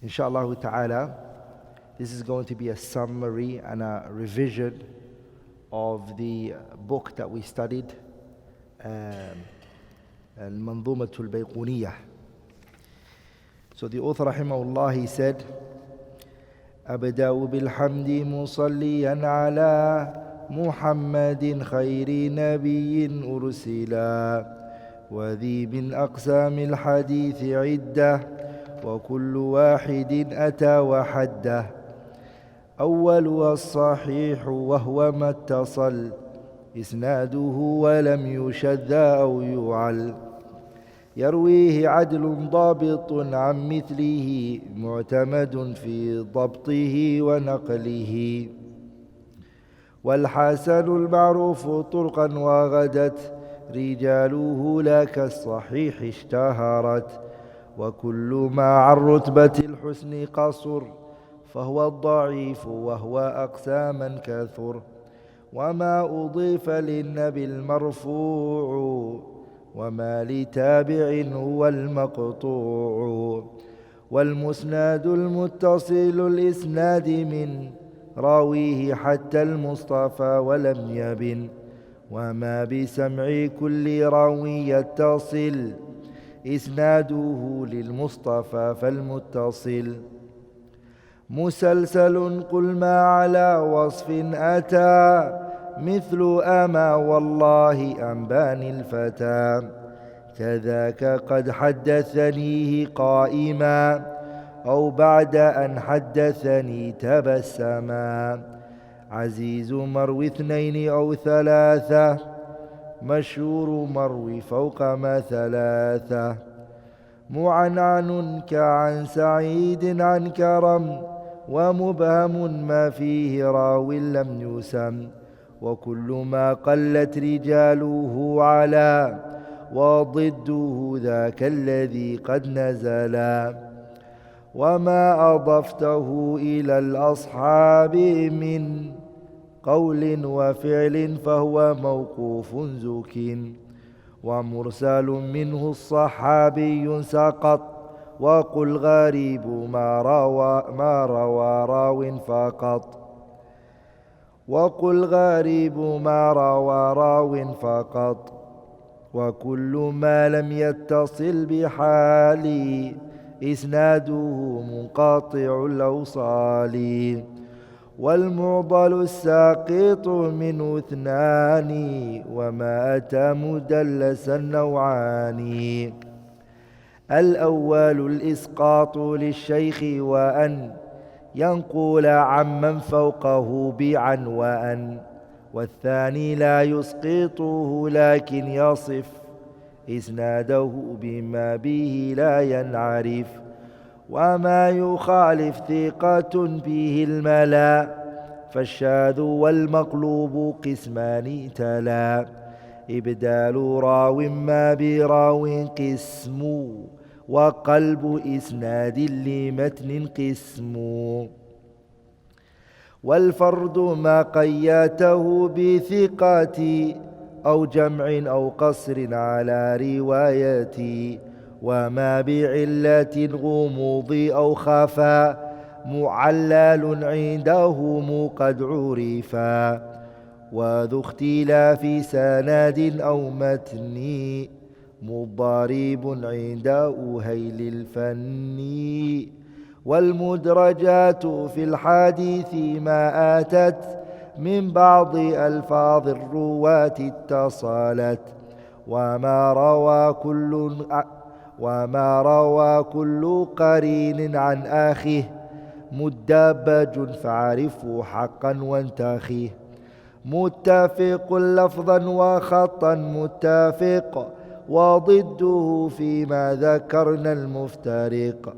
Inshallah ta'ala, this is going to be a summary and a revision of the book that we studied, Manzumat Al-Bayquniyyah. So the author rahimahullah, he said, أبدأ بالحمد مصليا على محمد خير نبي أرسلا وذي من أقسام الحديث عدة وكل واحد أتى وحده أولها الصحيح وهو ما اتصل إسناده ولم يشذ أو يعل يرويه عدل ضابط عن مثله معتمد في ضبطه ونقله والحسن المعروف طرقا وغدت رجاله لا كالصحيح اشتهرت وكل ما عن رتبة الحسن قصر فهو الضعيف وهو أقساما كثر وما أضيف للنبي المرفوع وما لتابع هو المقطوع والمسند المتصل الإسناد من راويه حتى المصطفى ولم يبن وما بسمع كل راوي يتصل إسناده للمصطفى فالمتصل مسلسل قل ما على وصف أتى مثل أما والله أنباني الفتى كذاك قد حدثنيه قائما أو بعد أن حدثني تبسما عزيز مروي اثنين أو ثلاثة مشهور مروي فوق ما ثلاثة معنعن كعن سعيد عن كرم ومبهم ما فيه راو لم يسم وكل ما قلت رجاله على وضده ذاك الذي قد نزلا وما أضفته إلى الأصحاب من قول وفعل فهو موقوف زك ومرسل منه الصحابي سقط وقل غريب ما روى راو فقط وقل غريب ما روى راو فقط وكل ما لم يتصل بحال إسناده منقطع الأوصال والمعضل الساقط منه اثنان وما أتى مدلسا نوعان الأول الإسقاط للشيخ وأن ينقل عمن فوقه بعن وأن والثاني لا يسقطه لكن يصف إسناده بما به لا ينعرف وما يخالف ثقة به الملا فالشاذ والمقلوب قسمان تلا إبدال راو ما براو قسم وقلب إسناد لمتن قسم والفرد ما قياته بثقات أو جمع أو قصر على روايتي وما بعلة غموض أو خفا معلل عنده قد عرفا وذو اختلاف سند أو متن مضارب عند أهيل الفن والمدرجات في الحديث ما آتت من بعض ألفاظ الرواة اتصلت وما روى كل قرين عن آخه مدبج فاعرفه حقا وانتخيه متفق لفظا وخطا متفق وضده فيما ذكرنا المفترق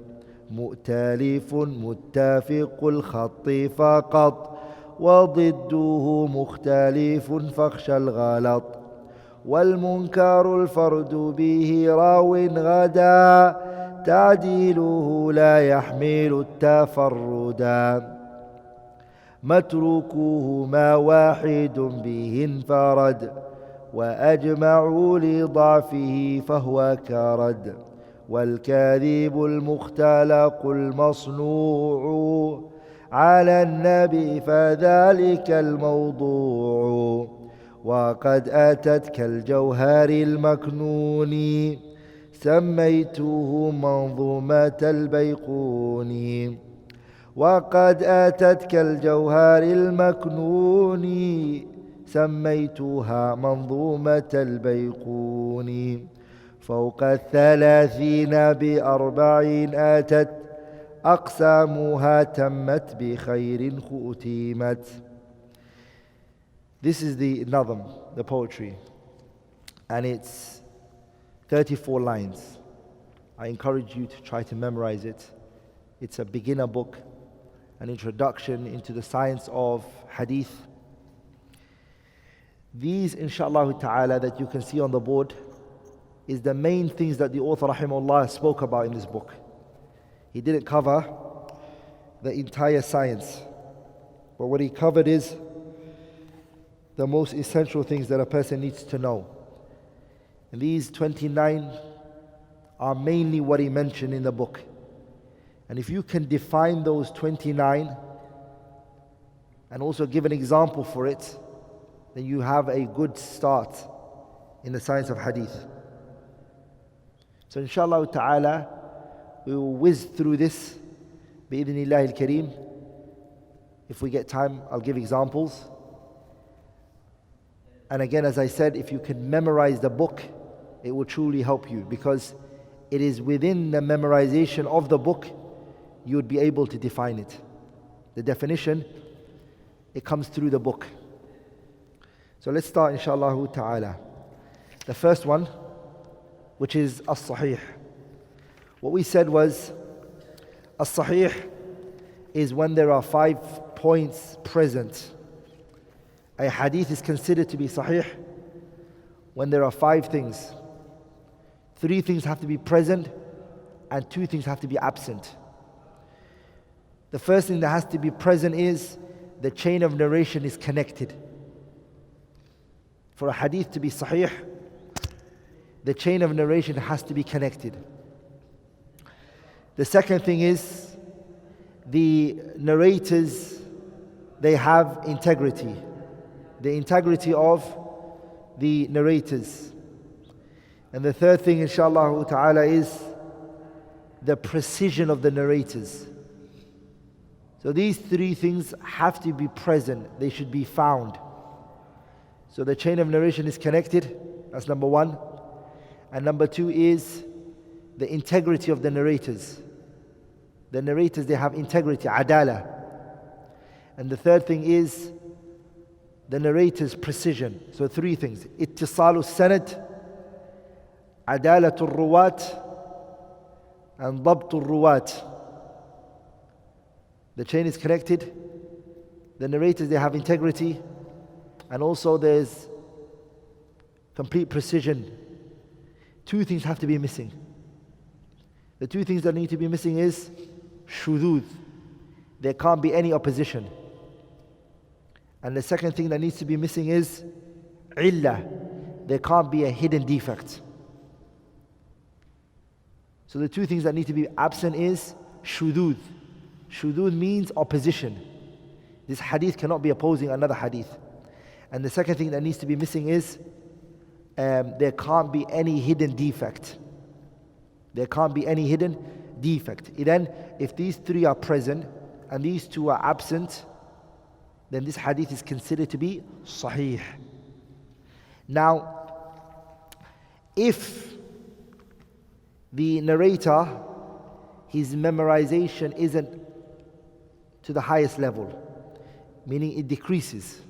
مؤتلف متفق الخط فقط وضده مختلف فاخشى الغلط والمنكر الفرد به راو غدا تعديله لا يحمل التفردا متروكه ما واحد به انفرد وأجمعوا لضعفه فهو كرد والكاذب المختلق المصنوع على النبي فذلك الموضوع وقد أتت كالجوهر المكنون سميته منظومة البيقوني وقد أتت كالجوهر المكنون سميتها منظومة البيقوني فوق 30 ب40 أتت أقسامها تمت بخير ختمت. This is the nadam, the poetry, and it's 34 lines. I encourage you to try to memorize it. It's a beginner book, an introduction into the science of hadith. These, inshallah ta'ala, that you can see on the board is the main things that the author rahimahullah spoke about in this book. He didn't cover the entire science, but what he covered is the most essential things that a person needs to know. And these 29 are mainly what he mentioned in the book. And if you can define those 29 and also give an example for it, then you have a good start in the science of hadith. So inshallah ta'ala, we will whiz through this bi'idhnillah al-kareem. If we get time, I'll give examples. And again, as I said, if you can memorize the book, it will truly help you, because it is within the memorization of the book you would be able to define it. The definition, it comes through the book. So let's start inshallah ta'ala. The first one, which is as-sahih. What we said was, as-sahih is when there are 5 points present. A hadith is considered to be sahih when there are 5 things. 3 things have to be present and 2 things have to be absent. The first thing that has to be present is the chain of narration is connected. For a hadith to be sahih, the chain of narration has to be connected. The second thing is the narrators, they have integrity. The integrity of the narrators. And the third thing, inshallah ta'ala, is the precision of the narrators. So these 3 things have to be present. They should be found. So the chain of narration is connected. That's number 1. And number 2 is the integrity of the narrators. The narrators, they have integrity, adala. And the third thing is the narrator's precision. So 3 things: ittisalu sanad, adalatul ruwat, and dabtul ruwat. The chain is connected. The narrators, they have integrity, and also there's complete precision. 2 things have to be missing. The 2 things that need to be missing is shudud. There can't be any opposition. And the second thing that needs to be missing is illah. There can't be a hidden defect. So the 2 things that need to be absent is shudud. Shudud means opposition. This hadith cannot be opposing another hadith. And the second thing that needs to be missing is there can't be any hidden defect. There can't be any hidden defect. Then, if these 3 are present and these 2 are absent, then this hadith is considered to be sahih. Now, if the narrator, his memorization isn't to the highest level, meaning it decreases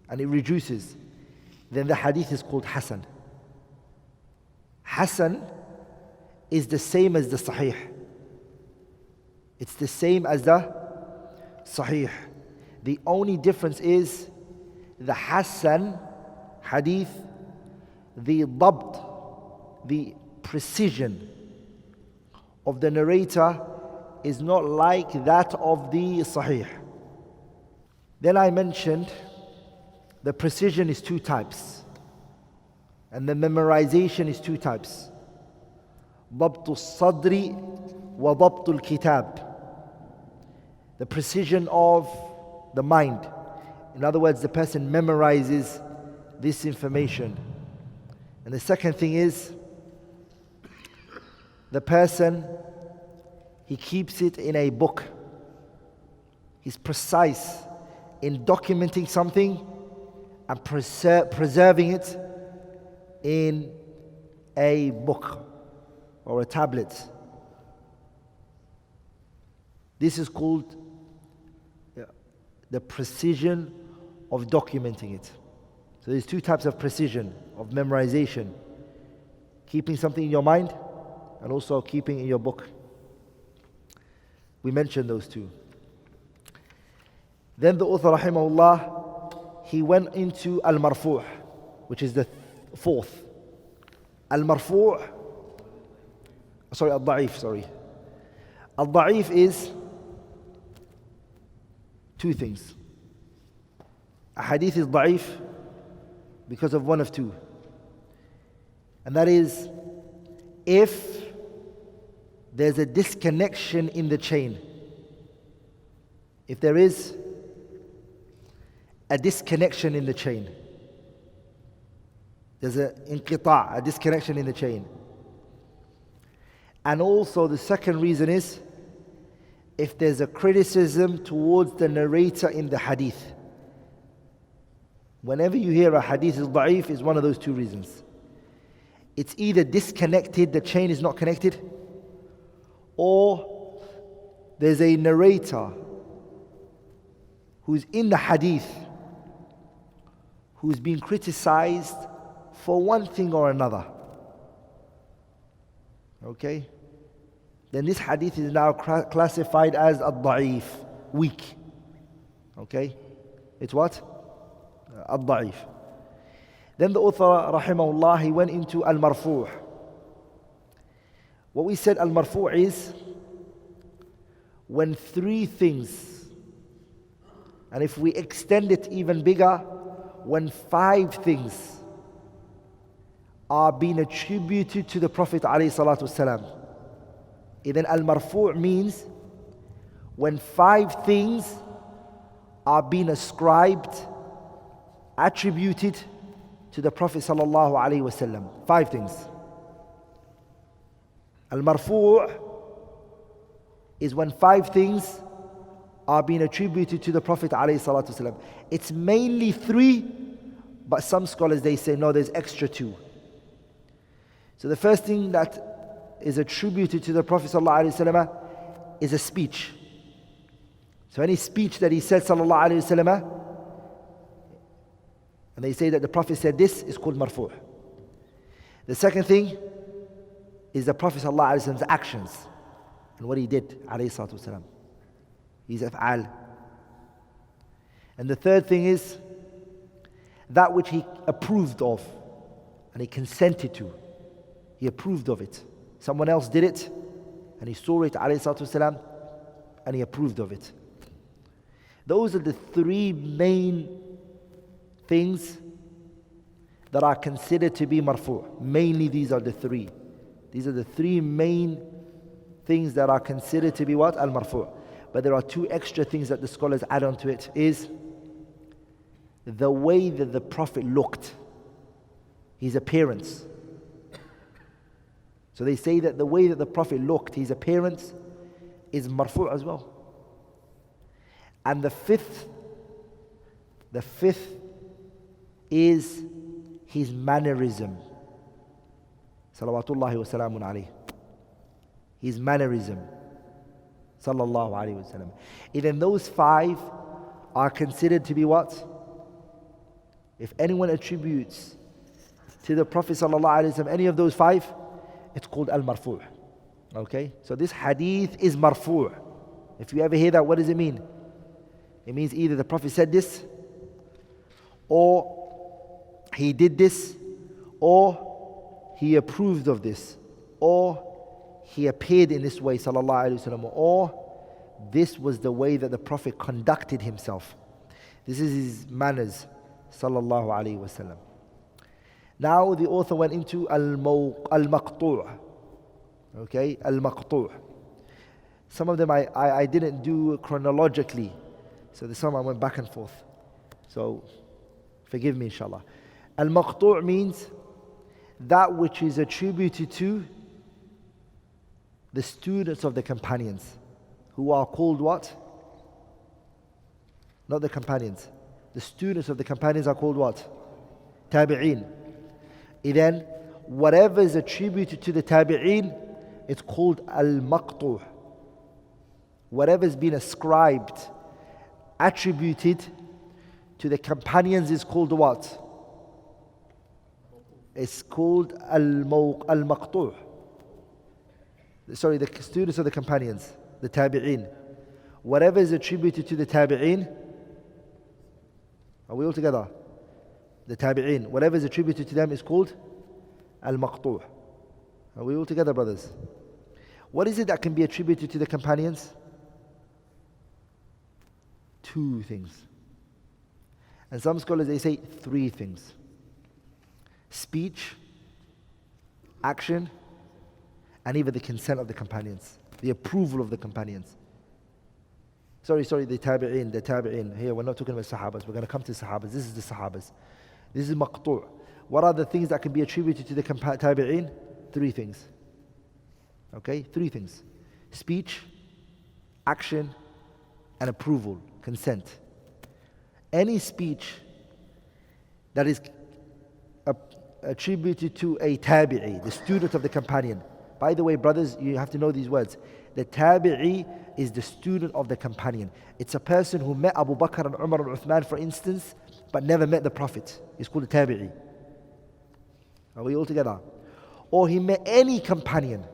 and it reduces, then the hadith is called hasan. Hasan is the same as the sahih. It's the same as the sahih. The only difference is the hasan hadith, the dabt, the precision of the narrator is not like that of the sahih. Then I mentioned the precision is 2 types. And the memorization is two types. ضبط الصدر وضبط الكتاب. The precision of the mind. In other words, the person memorizes this information. And the second thing is, the person, he keeps it in a book. He's precise in documenting something and preserving it in a book or a tablet. This is called the precision of documenting it. So there's two types of precision of memorization: keeping something in your mind and also keeping in your book. We mentioned those two. Then the author rahimahullah, he went into al-marfu', which is the fourth. Al-marfu', al-da'if. Al-da'if is two things. A hadith is da'if because of one of two. And that is, if there's a disconnection in the chain. If there is a disconnection in the chain. There's a inqita', a disconnection in the chain. And also the second reason is, if there's a criticism towards the narrator in the hadith. Whenever you hear a hadith is da'if, is one of those two reasons. It's either disconnected, the chain is not connected, or there's a narrator who's in the hadith who's been criticized for one thing or another. Okay? Then this hadith is now classified as ad-da'if, weak. Okay? It's what? Ad-da'if. Then the author, rahimahullah, he went into al-marfu'. What we said al-marfu' is when three things, and if we extend it even bigger, when five things are being attributed to the Prophet ﷺ. Then al-marfu' means when five things are being ascribed, attributed to the Prophet ﷺ. Five things. Al-marfu' is when five things are being attributed to the Prophet ﷺ. It's mainly three, but some scholars they say no, there's extra two. So the first thing that is attributed to the Prophet ﷺ is a speech. So any speech that he said ﷺ, and they say that the Prophet said this, is called marfu'. The second thing is the Prophet ﷺ's actions and what he did ﷺ. His af'al. And the third thing is that which he approved of and he consented to. He approved of it. Someone else did it and he saw it ﷺ, and he approved of it. Those are the three main things that are considered to be marfu'. Mainly these are the three. These are the three main things that are considered to be what? Al-marfu'. But there are two extra things that the scholars add on to it, is the way that the Prophet looked, his appearance. So they say that the way that the Prophet looked, his appearance, is marfu' as well. And the fifth is his mannerism. Salawatullahi wa salamun alayhi. His mannerism. Sallallahu alayhi wa sallam. Even those five are considered to be what? If anyone attributes to the Prophet sallallahu alayhi wa sallam any of those five, it's called al-marfu'. Okay? So this hadith is marfu'. If you ever hear that, what does it mean? It means either the Prophet said this, or he did this, or he approved of this, or he appeared in this way, sallallahu alaihi wasallam, or this was the way that the Prophet conducted himself. This is his manners, sallallahu alaihi wasallam. Now the author went into al-maqtu'. Okay, al-maqtu'. Some of them I didn't do chronologically. So some I went back and forth. So forgive me, inshallah. Al-maqtu' means that which is attributed to the students of the companions, who are called what? Not the companions. The students of the companions are called what? Tabi'een. Then whatever is attributed to the tabi'een, it's called al-maqtu'. Whatever has been ascribed, attributed to the companions is called what? It's called al-maqtu'. Sorry, the students of the companions, the tabi'een. Whatever is attributed to the tabi'een, are we all together? The tabi'een, whatever is attributed to them is called al-maqtu'. Are we all together, brothers? What is it that can be attributed to the companions? Two things. And some scholars, they say three things. Speech, action, and even the consent of the companions, the approval of the companions. Sorry, the tabi'een. Here, we're not talking about sahabas. We're going to come to sahabas. This is the sahabas. This is maqtu'. What are the things that can be attributed to the tabi'een? Three things. Okay, three things. Speech, action, and approval, consent. Any speech that is attributed to a tabi'i, the student of the companion. By the way, brothers, you have to know these words. The tabi'i is the student of the companion. It's a person who met Abu Bakr and Umar and Uthman, for instance, but never met the Prophet. It's called a tabi'i. Are we all together? Or he met any companion.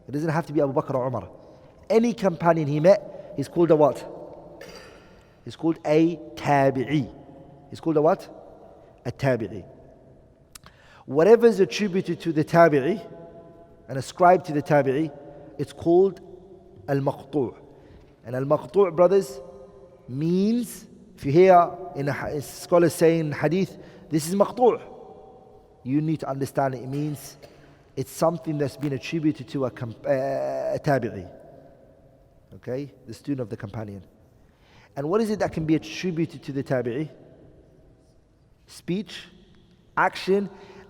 It doesn't have to be Abu Bakr or Umar. Any companion he met, he's called a what? He's called a tabi'i. He's called a what? A tabi'i. Whatever is attributed to the tabi'i and ascribed to the tabi'i, it's called al-maqtu'. And al-maqtu', brothers, means, if you hear in a scholars saying hadith, this is maqtu', you need to understand it means it's something that's been attributed to a tabi'i. Okay? The student of the companion. And what is it that can be attributed to the tabi'i? Speech, action,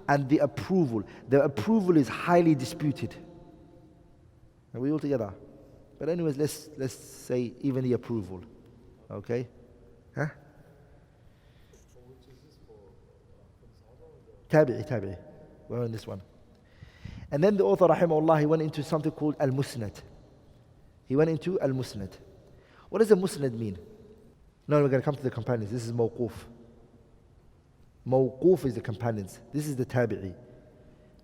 and the approval. The approval is highly disputed. Are we all together? But anyways, let's say even the approval. Okay? Huh? Tabi'i. We're on this one. And then the author, rahimahullah, he went into something called al-musnad. He went into al-musnad. What does a musnad mean? No, we're going to come to the companions. This is mawquf. Mawquf is the companions. This is the tabi'i.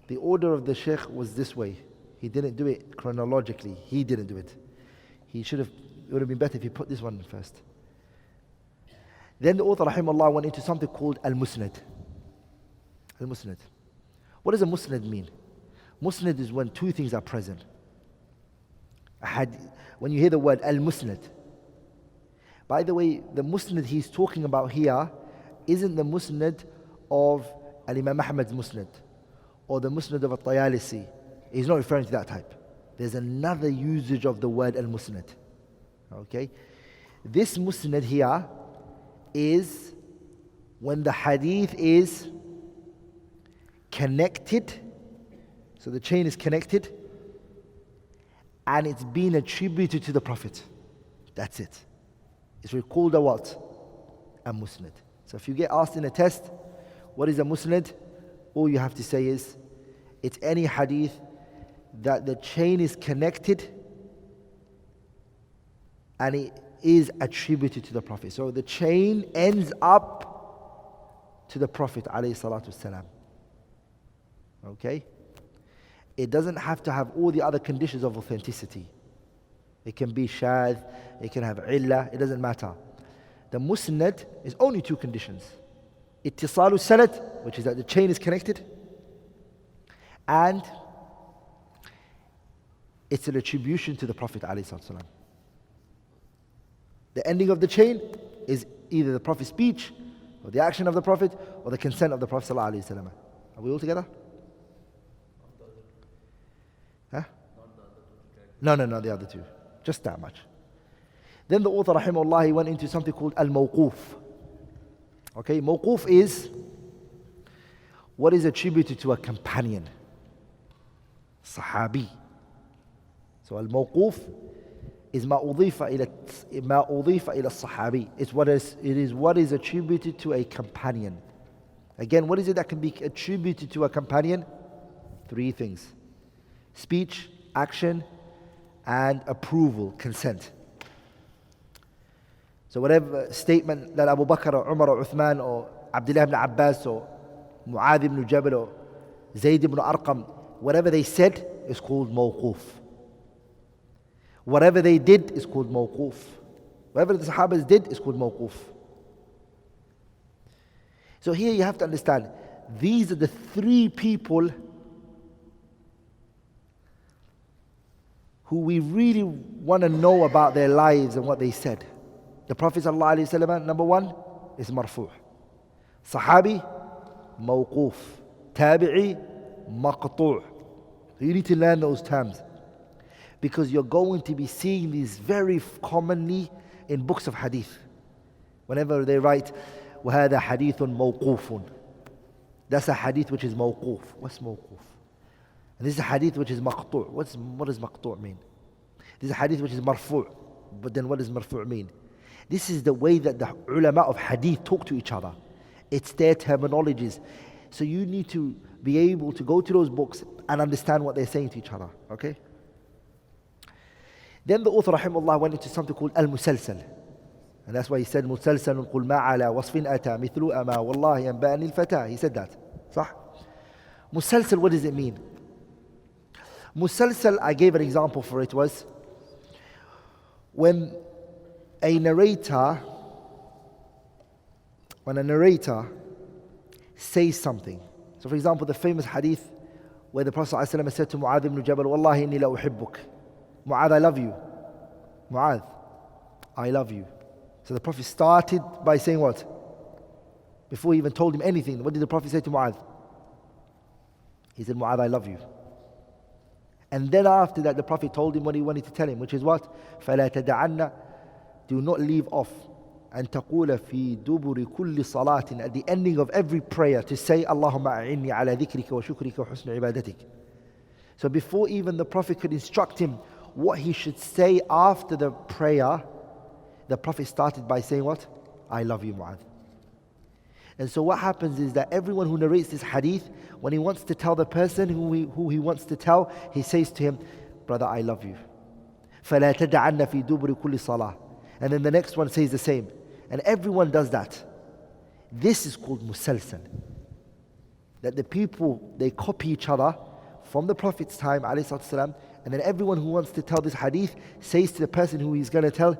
The order of the sheikh was this way. He didn't do it chronologically. He didn't do it. It would have been better if he put this one first. Then the author, rahimahullah, went into something called al-musnad. Al-musnad. What does a musnad mean? Musnad is when two things are present. When you hear the word al-musnad. By the way, the musnad he's talking about here isn't the musnad of Al-Imam Ahmad's musnad or the musnad of At-Tayalisi. He's not referring to that type. There's another usage of the word al-musnad. Okay? This musnad here is when the hadith is connected, so the chain is connected, and it's been attributed to the Prophet. That's it. It's called a what? A musnad. So if you get asked in a test, what is a musnad? All you have to say is, it's any hadith that the chain is connected and it is attributed to the Prophet. So the chain ends up to the Prophet ﷺ. Okay? It doesn't have to have all the other conditions of authenticity. It can be shadh, it can have illah, it doesn't matter. The musnad is only two conditions. Ittisalu sanad, which is that the chain is connected, and it's an attribution to the Prophet ﷺ. The ending of the chain is either the Prophet's speech, or the action of the Prophet, or the consent of the Prophet ﷺ. Are we all together? Huh? No, the other two. Just that much. Then the author, rahimahullah, he went into something called al-mawquf. Okay, mawquf is what is attributed to a companion, sahabi. So al-mawquf is ma udifa ila sahabi. It is what is attributed to a companion. Again, what is it that can be attributed to a companion? 3 things: speech, action, and approval, consent. So whatever statement that Abu Bakr or Umar or Uthman or Abdullah ibn Abbas or Mu'adh ibn Jabal or Zayd ibn Arqam, whatever they said is called mawquf. Whatever they did is called mawquf. Whatever the Sahabas did is called mawquf. So here you have to understand, these are the 3 people who we really want to know about their lives and what they said. The Prophet ﷺ, number 1, is marfu'. Sahabi, mawquf. Tabi'i, maqtu'. You need to learn those terms, because you're going to be seeing these very commonly in books of hadith. Whenever they write, وَهَذَا حَدِيثٌ مَوْقُوفٌ, that's a hadith which is mawquf. What's mawquf? And this is a hadith which is maqtu'. What does maqtu' mean? This is a hadith which is marfu'. But then what does marfu' mean? This is the way that the ulama of hadith talk to each other. It's their terminologies. So you need to be able to go to those books and understand what they're saying to each other. Okay? Then the author rahimahullah went into something called al-musalsal. And that's why he said, مُسَلْسَلٌ قُلْ مَا عَلَى وَصْفٍ أَتَى مِثْلُ أَمَا وَاللَّهِ أَنْبَأَنِي الْفَتَى. He said that. صح? Musalsal, what does it mean? Musalsal, I gave an example for it, was when a narrator says something. So for example, the famous hadith where the Prophet ﷺ said to Mu'adh ibn Jabal, Wallahi inni la uhibbuk. Mu'adh, I love you. Mu'adh, I love you. So the Prophet started by saying what? Before he even told him anything, what did the Prophet say to Mu'adh? He said, Mu'adh, I love you. And then after that, the Prophet told him what he wanted to tell him, which is what? فَلَا تَدَعَنَّ, do not leave off. أَن تَقُولَ فِي دُبُرِ كُلِّ صَلَاةٍ, at the ending of every prayer, to say, اللهم أعني على ذكرك وشكرك وحسن عبادتك. So before even the Prophet could instruct him what he should say after the prayer, the Prophet started by saying what? I love you, Mu'adh. And so what happens is that everyone who narrates this hadith, when he wants to tell the person who he wants to tell, he says to him, brother, I love you. فَلَا تَدَعَنَّ فِي دُبُرِ كُلِّ صَلَاةٍ. And then the next one says the same. And everyone does that. This is called musalsal. That the people, they copy each other from the Prophet's time, ﷺ, and then everyone who wants to tell this hadith says to the person who he's going to tell,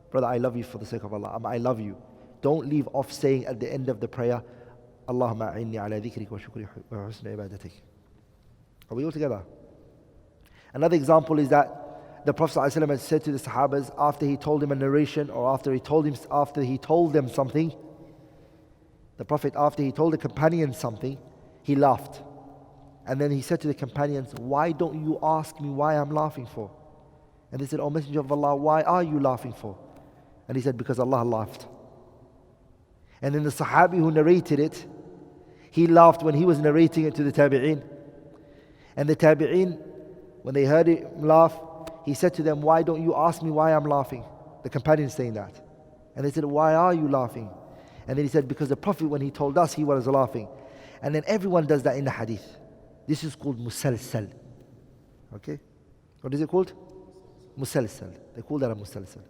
brother, I love you for the sake of Allah. I love you. Don't leave off saying at the end of the prayer, Allahumma a'inni ala dhikrik wa shukri wa husni ibadatik. Are we all together? Another example is that the Prophet ﷺ had said to the Sahabas after he told them a narration, or after he told them something, the Prophet, after he told the companions something, he laughed. And then he said to the companions, why don't you ask me why I'm laughing for? And they said, O Messenger of Allah, why are you laughing for? And he said, because Allah laughed. And then the Sahabi who narrated it, he laughed when he was narrating it to the Tabi'een. And the Tabi'een, when they heard him laugh, he said to them, why don't you ask me why I'm laughing? The companions saying that. And they said, why are you laughing? And then he said, because the Prophet, when he told us, he was laughing. And then everyone does that in the hadith. This is called musalsal. Okay? What is it called? Musalsal. They call that a musalsal.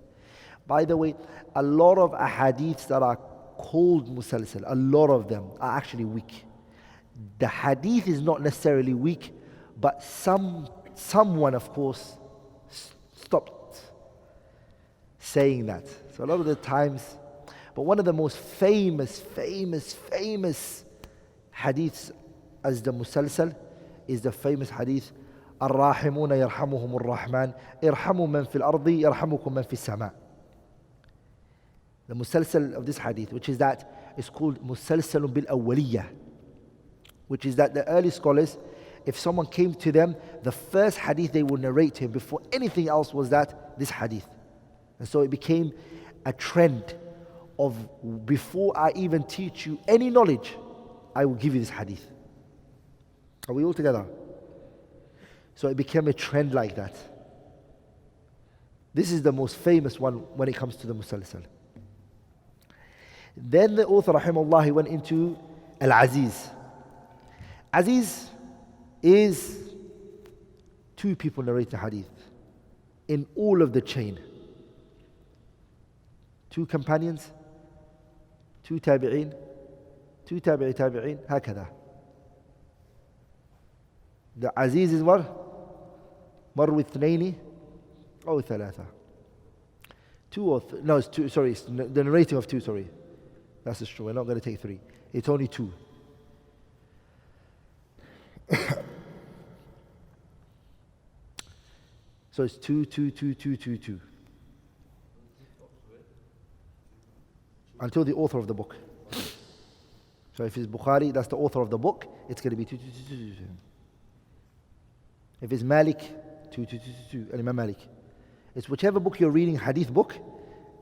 By the way, a lot of ahadiths that are called musalsal, a lot of them are actually weak. The hadith is not necessarily weak, but someone, of course, stopped saying that. So a lot of the times, but one of the most famous hadiths as the musalsal is the famous hadith, الراحمون يرحمهم الرحمن ارحموا من في الأرض يرحمكم من في السماء. The musalsal of this hadith, which is that, is called musalsalun bil awwaliyah. which is that the early scholars, if someone came to them, the first hadith they would narrate to him before anything else was this hadith. And so it became a trend of, before I even teach you any knowledge, I will give you this hadith. Are we all together? So it became a trend like that. This is the most famous one when it comes to the musalsal. Then the author, rahimahullah, he went into Al-Aziz. Aziz is two people narrate the hadith in all of the chain. Two companions, two tabi'een, two tabi'i tabi'een, هكذا. The Aziz is what? مروي اثنين أو ثلاثة. Two or no, it's two, sorry, it's the narrating of two, sorry. That's true, we're not going to take three. It's only two. So it's two. Until the author of the book. So if it's Bukhari, that's the author of the book, it's going to be two. If it's Malik, two, Imam Malik. It's whichever book you're reading, hadith book,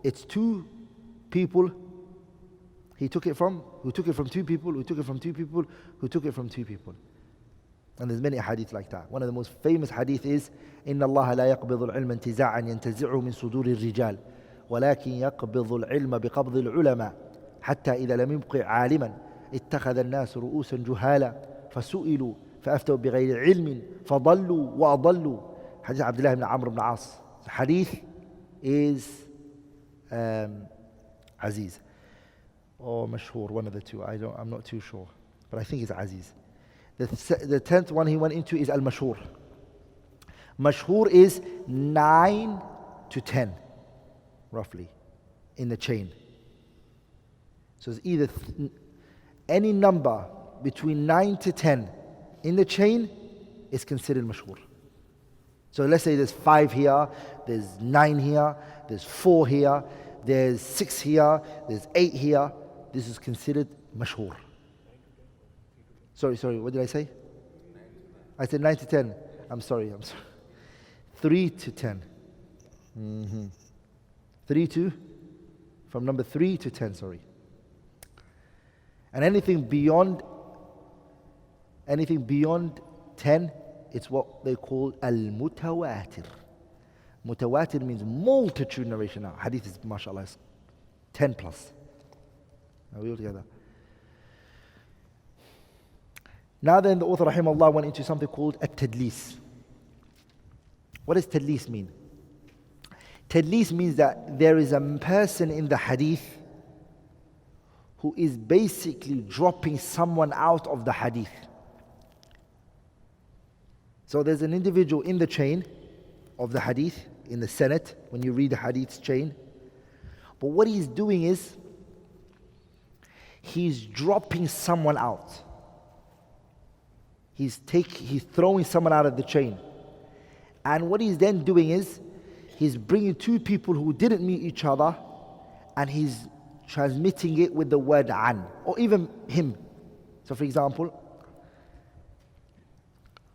it's two people. He took it from, who took it from two people, who took it from two people, who took it from two people. And there's many hadith like that. One of the most famous hadith is إن الله لا يقبض العلم انتزاعا ينتزعه من صدور الرجال ولكن يقبض العلم بقبض العلماء حتى إذا لم يبق عالما اتخذ الناس رؤوسا جهالا فسئلوا فأفتوا بغير علم فضلوا وأضلوا. Hadith Abdullah ibn Amr ibn As. The hadith is Aziz or Mashhur, one of the two. I'm not too sure, but I think it's Aziz. The 10th one he went into is Al-Mashhur. Mashhur is 9 to 10, roughly, in the chain. So it's either any number between 9 to 10 in the chain is considered Mashhur. So let's say there's 5 here, there's 9 here, there's 4 here, there's 6 here, there's 8 here. This is considered Mashhur. Sorry, what did I say? I said 9 to 10. I'm sorry. 3 to 10. 3 to, from number 3 to 10, sorry. And anything beyond 10, it's what they call al-mutawatir. Mutawatir means multitude narration. Now, hadith is, mashallah, 10 plus. Are we all together? Now then, the author, rahimahullah, went into something called at-tadlis. What does tadlis mean? Tadlis means that there is a person in the hadith who is basically dropping someone out of the hadith. So there's an individual in the chain of the hadith, in the sanad, when you read the hadith's chain. But what he's doing is, he's dropping someone out. He's throwing someone out of the chain. And what he's then doing is, he's bringing two people who didn't meet each other, and he's transmitting it with the word an, or even him. So for example,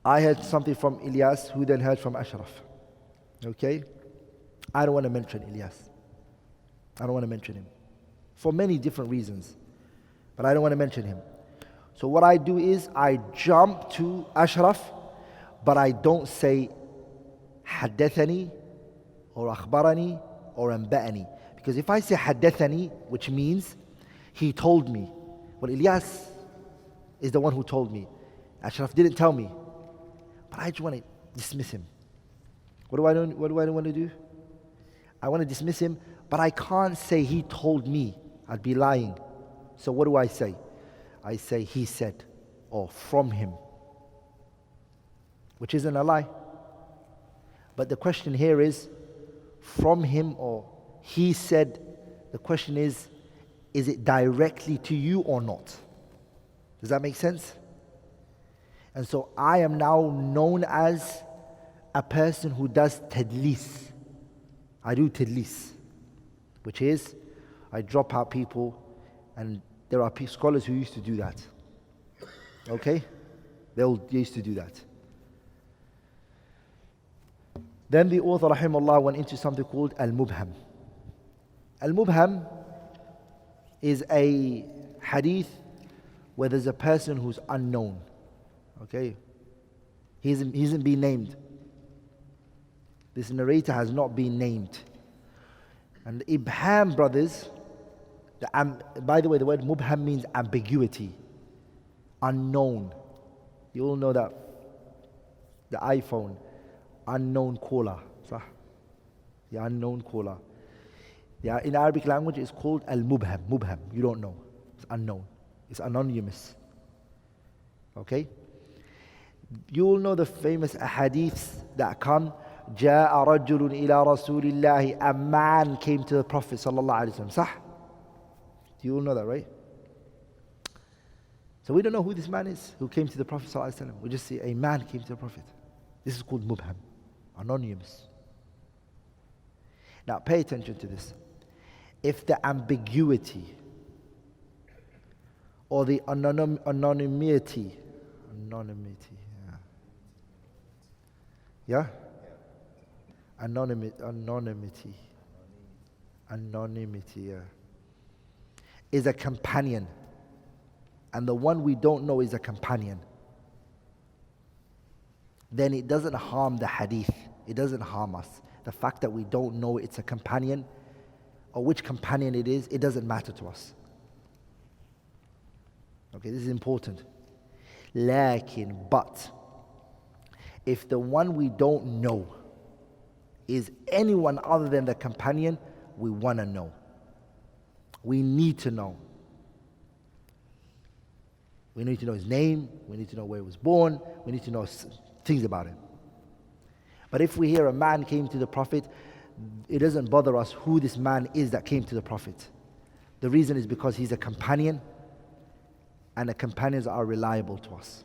I heard something from Ilyas, who then heard from Ashraf. Okay? I don't want to mention Ilyas. I don't want to mention him. For many different reasons. But I don't want to mention him. So what I do is, I jump to Ashraf, but I don't say حدثني or أخبرني or أنبأني. Because if I say حدثني, which means he told me. Well, Ilyas is the one who told me. Ashraf didn't tell me. But I just want to dismiss him. What do I want to do? I want to dismiss him, but I can't say he told me. I'd be lying. So what do I say? I say he said, or from him, which isn't a lie. But the question here is, from him or he said, the question is it directly to you or not? Does that make sense? And so I am now known as a person who does tadlis. I do tadlis, which is I drop out people, and there are scholars who used to do that. Okay? They used to do that. Then the author, rahimahullah, went into something called Al-Mubham. Al-Mubham is a hadith where there's a person who's unknown. Okay? He hasn't been named. This narrator has not been named. And Ibham, brothers, by the way, the word Mubham means ambiguity, unknown. You all know that. The iPhone, unknown caller. صح? The unknown caller. Yeah, in Arabic language, it's called Al-Mubham. Mubham, you don't know. It's unknown. It's anonymous. Okay? You all know the famous ahadiths that come. جاء رجل إلى رسول الله. A man came to the Prophet sallallahu alaihi wasallam. صح? You all know that, right? So we don't know who this man is who came to the Prophet sallallahu alaihi wasallam. We just say a man came to the Prophet. This is called Mubham, anonymous. Now pay attention to this. If the ambiguity or the anonymity, yeah? Anonymity, yeah. Is a companion, and the one we don't know is a companion, then it doesn't harm the hadith. It doesn't harm us. The fact that we don't know it's a companion, or which companion it is, it doesn't matter to us. Okay, this is important. But if the one we don't know is anyone other than the companion, we want to know. We need to know. We need to know his name. We need to know where he was born. We need to know things about him. But if we hear a man came to the Prophet, it doesn't bother us who this man is that came to the Prophet. The reason is because he's a companion, and the companions are reliable to us.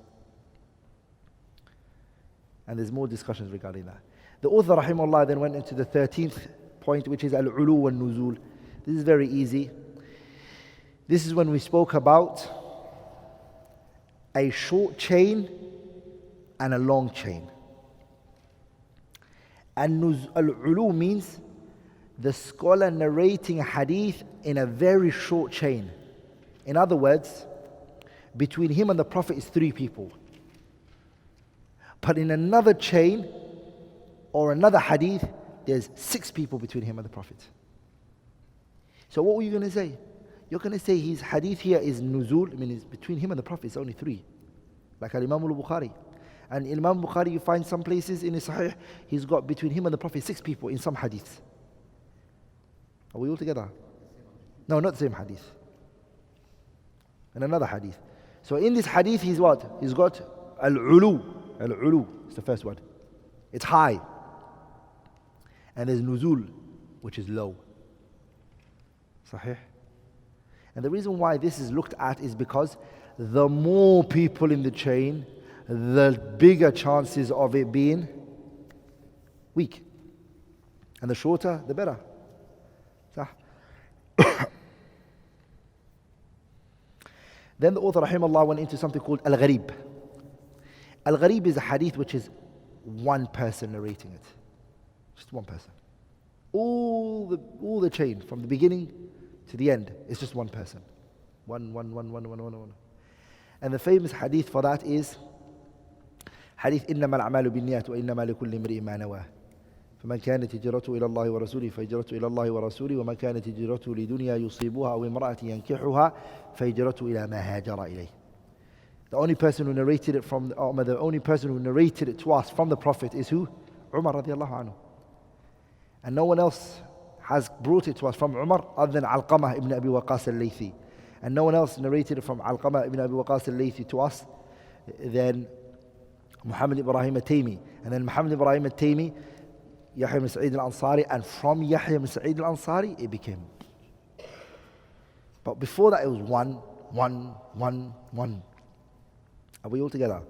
And there's more discussions regarding that. The author, rahimahullah, then went into the 13th point, which is al-ulu wal-nuzul. This is very easy. This is when we spoke about a short chain and a long chain. Al-ulu means the scholar narrating a hadith in a very short chain. In other words, between him and the Prophet is 3 people. But in another chain or another hadith, there's 6 people between him and the Prophet. So what were you going to say? You're going to say his hadith here is nuzul, I mean, it's between him and the Prophet, it's only 3. Like Imam al-Bukhari. And in Imam Bukhari, you find some places in his Sahih, he's got between him and the Prophet 6 people in some hadiths. Are we all together? No, not the same hadith. In another hadith. So in this hadith, he's what? He's got al-ulu. Al-ulu is the first word. It's high. And there's nuzul, which is low. Sahih? And the reason why this is looked at is because the more people in the chain, the bigger chances of it being weak. And the shorter, the better. Then the author, rahimahullah, went into something called al-gharib. Al-gharib is a hadith which is one person narrating it. Just one person. All the chain, from the beginning to the end, is just one person. One. And the famous hadith for that is hadith إنما الأعمال بالنيات وإنما لكل امرئ ما نواه فمن كانت هجرته إلى الله ورسوله فهجرته إلى الله ورسوله ومن كانت هجرته لدنيا يصيبها أو امرأة ينكحها فهجرته إلى ما هاجر إليه. The only person who narrated it the only person who narrated it to us from the Prophet is who? Umar radiallahu anhu. And no one else has brought it to us from Umar other than Alqamah ibn Abi Waqas al-Laythi. And no one else narrated it from Alqamah ibn Abi Waqas al-Laythi to us than Muhammad Ibrahim al-Taymi. And then Muhammad Ibrahim al-Taymi, Yahya ibn Sa'id al-Ansari, and from Yahya ibn Sa'id al-Ansari, it became. But before that, it was one. Are we all together?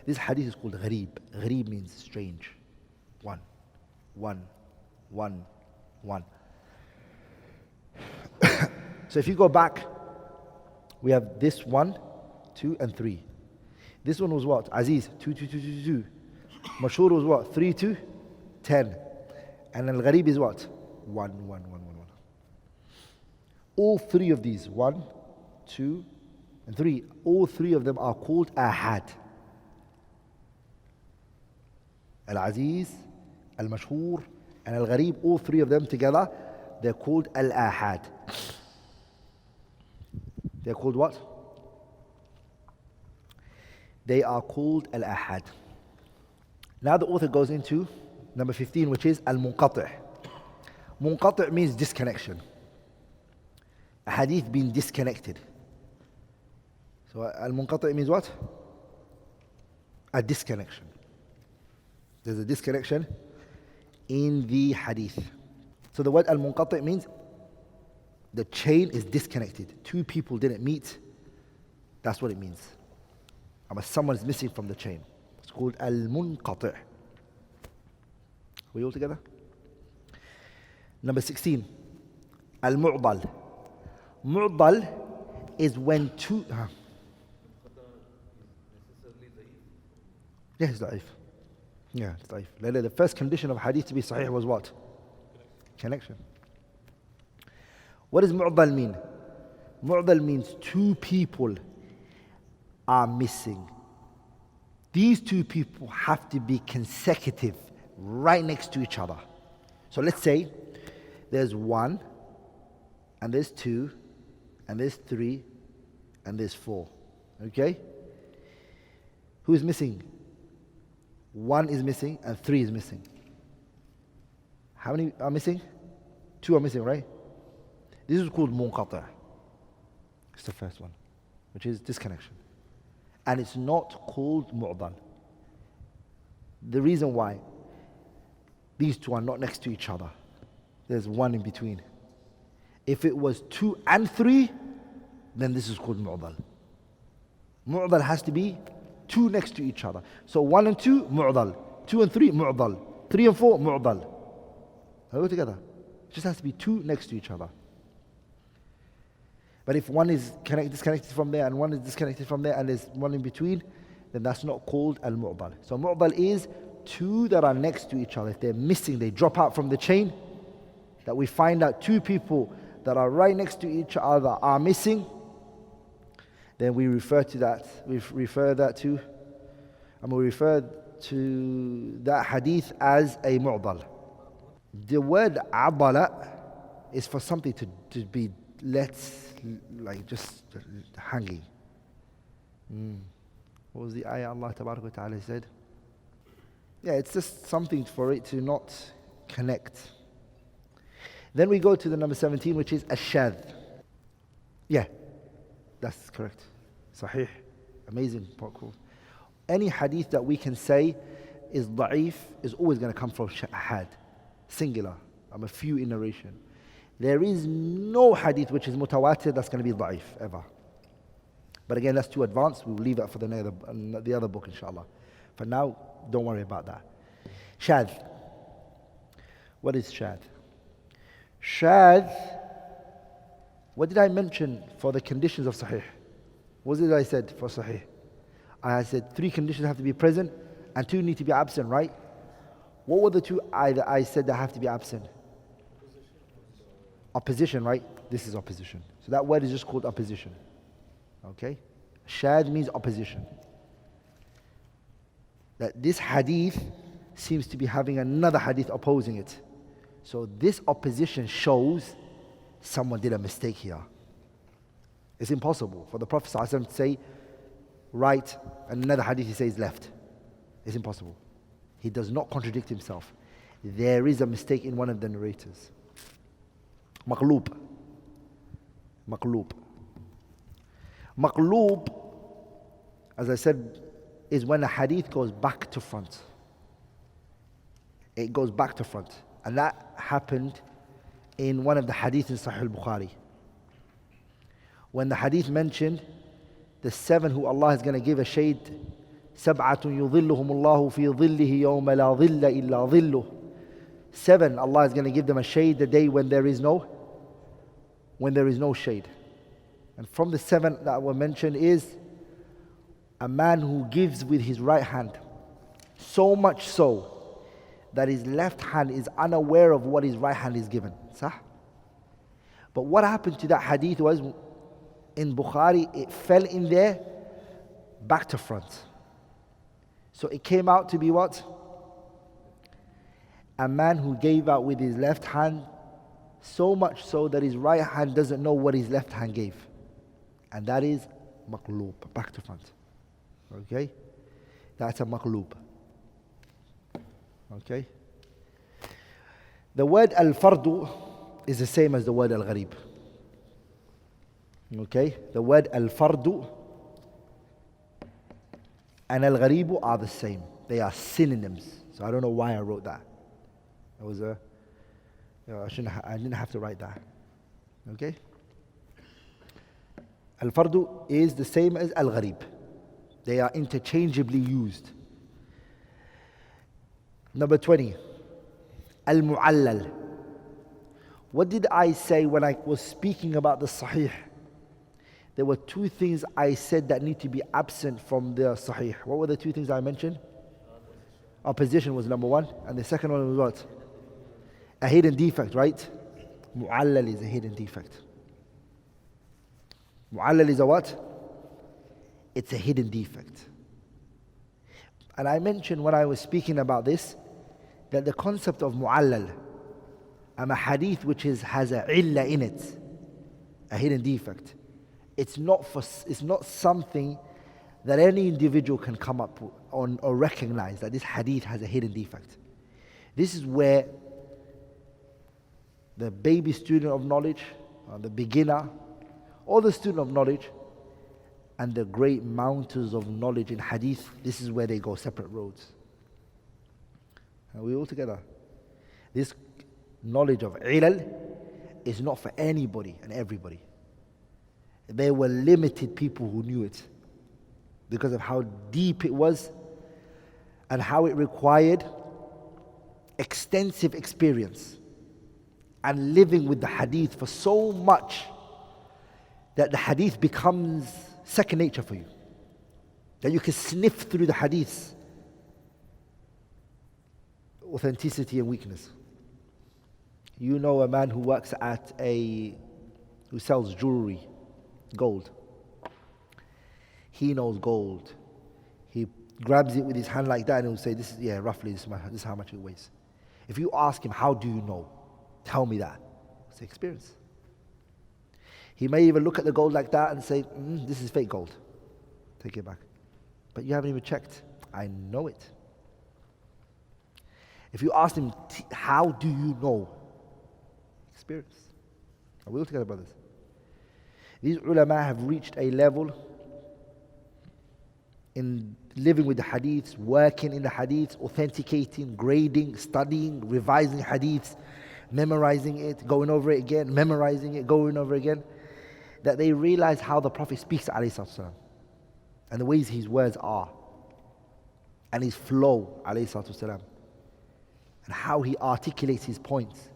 This hadith is called gharib. Gharib means strange. One. So if you go back, we have this 1, 2, and 3. This one was what? Aziz, 2, 2, 2, 2, 2, 2. Mashhur was what? 3, 2, 10. And Al-Gharib is what? 1, 1, 1, 1, 1. All three of these, 1, 2, and 3, all three of them are called Ahad. Al-Aziz, Al-Mashhur, and Al-Gharib, all three of them together, they're called Al-Ahad. They're called what? They are called Al-Ahad. Now the author goes into number 15, which is Al-Munqati'. Munqati' means disconnection. A hadith being disconnected. So Al-Munqati' means what? A disconnection. There's a disconnection in the hadith. So the word Al-Munqati' means the chain is disconnected. Two people didn't meet. That's what it means. But someone is missing from the chain. It's called Al-Munqati'. Are we all together? Number 16. Al-Mu'dal. Mu'dal is when two... Yeah, it's da'if. Yeah, it's da'if. The first condition of hadith to be sahih was what? Connection. What does Mu'dal mean? Mu'dal means two people are missing. These two people have to be consecutive, right next to each other. So let's say there's 1, and there's 2, and there's 3, and there's 4. Okay? Who is missing? 1 is missing, and 3 is missing. How many are missing? 2 are missing, right? This is called munqati'. It's the first one, which is disconnection. And it's not called mu'dal. The reason why, these two are not next to each other. There's 1 in between. If it was 2 and 3, then this is called mu'dal. Mu'dal has to be 2 next to each other. So 1 and 2, mu'dal. 2 and 3, mu'dal. 3 and 4, mu'dal. All together. It just has to be 2 next to each other. But if one is disconnected from there and one is disconnected from there and there's 1 in between, then that's not called al-mu'dal. So mu'dal is 2 that are next to each other. If they're missing, they drop out from the chain, that we find out 2 people that are right next to each other are missing, then we refer to that. We refer to that hadith as a mu'dal. The word adala is for something to be like just hanging. What was the ayah Allah Tabarak wa Ta'ala said? Yeah, it's just something for it to not connect. Then we go to the number 17, which is ash-shadh. Yeah, that's correct. Sahih. Amazing. Cool. Any hadith that we can say is da'if is always going to come from ahad. Singular. A few in narration. There is no hadith which is mutawatir that's going to be da'if, ever. But again, that's too advanced. We will leave that for the other book, inshallah. For now, don't worry about that. Shadh. What is shadh? Shadh, what did I mention for the conditions of sahih? What did I said for sahih? I said 3 conditions have to be present and 2 need to be absent, right? What were the 2 I said that have to be absent? Opposition, right? This is opposition. So that word is just called opposition. Okay? Shadh means opposition. That this hadith seems to be having another hadith opposing it. So this opposition shows someone did a mistake here. It's impossible for the Prophet ﷺ to say right and another hadith he says left. It's impossible. He does not contradict himself. There is a mistake in one of the narrators. Maqloob. Maqloob, as I said, is when a hadith goes back to front. It goes back to front. And that happened in one of the hadith in Sahih al-Bukhari. When the hadith mentioned the 7 who Allah is going to give a shade, سَبْعَةٌ يُظِلُّهُمُ اللَّهُ فِي ظِلِّهِ يَوْمَ لَا ظِلَّ إِلَّا ظِلُّهُ. 7, Allah is going to give them a shade the day when there is no shade. And from the 7 that were mentioned is a man who gives with his right hand, so much so that his left hand is unaware of what his right hand is given. Sah? But what happened to that hadith was, in Bukhari, it fell in there back to front. So it came out to be what? A man who gave out with his left hand, so much so that his right hand doesn't know what his left hand gave. And that is maqloob, back to front. Okay? That's a maqloob. Okay? The word al-fardu is the same as the word al-gharib. Okay? The word al-fardu and al-gharibu are the same. They are synonyms. So I don't know why I wrote that. It was I didn't have to write that. Okay? Al-fardu is the same as al-gharib. They are interchangeably used. Number 20. Al-mu'allal. What did I say when I was speaking about the sahih? There were two things I said that need to be absent from the sahih. What were the two things I mentioned? Opposition was number one, and the second one was what? A hidden defect, right? Mu'allal is a hidden defect. Mu'allal is a what? It's a hidden defect. And I mentioned when I was speaking about this that the concept of mu'allal, a hadith which has a illa in it, a hidden defect, it's not something that any individual can come up on or recognize that this hadith has a hidden defect. This is where the baby student of knowledge, or the beginner, or the student of knowledge, and the great mountains of knowledge in hadith, this is where they go separate roads. Are we all together? This knowledge of ilal is not for anybody and everybody. There were limited people who knew it because of how deep it was and how it required extensive experience and living with the hadith for so much that the hadith becomes second nature for you. That you can sniff through the hadith's authenticity and weakness. You know a man who works at who sells jewelry, gold. He knows gold. He grabs it with his hand like that and he'll say, roughly this is how much it weighs. If you ask him, how do you know? Tell me that. It's experience. He may even look at the gold like that and say, this is fake gold. Take it back. But you haven't even checked. I know it. If you ask him, how do you know? Experience. Are we all together, brothers? These ulama have reached a level in living with the hadiths, working in the hadiths, authenticating, grading, studying, revising hadiths, memorizing it, going over it again, memorizing it, going over again, that they realize how the Prophet speaks, alayhi salatu, and the ways his words are, and his flow, alayhi salatu, and how he articulates his points.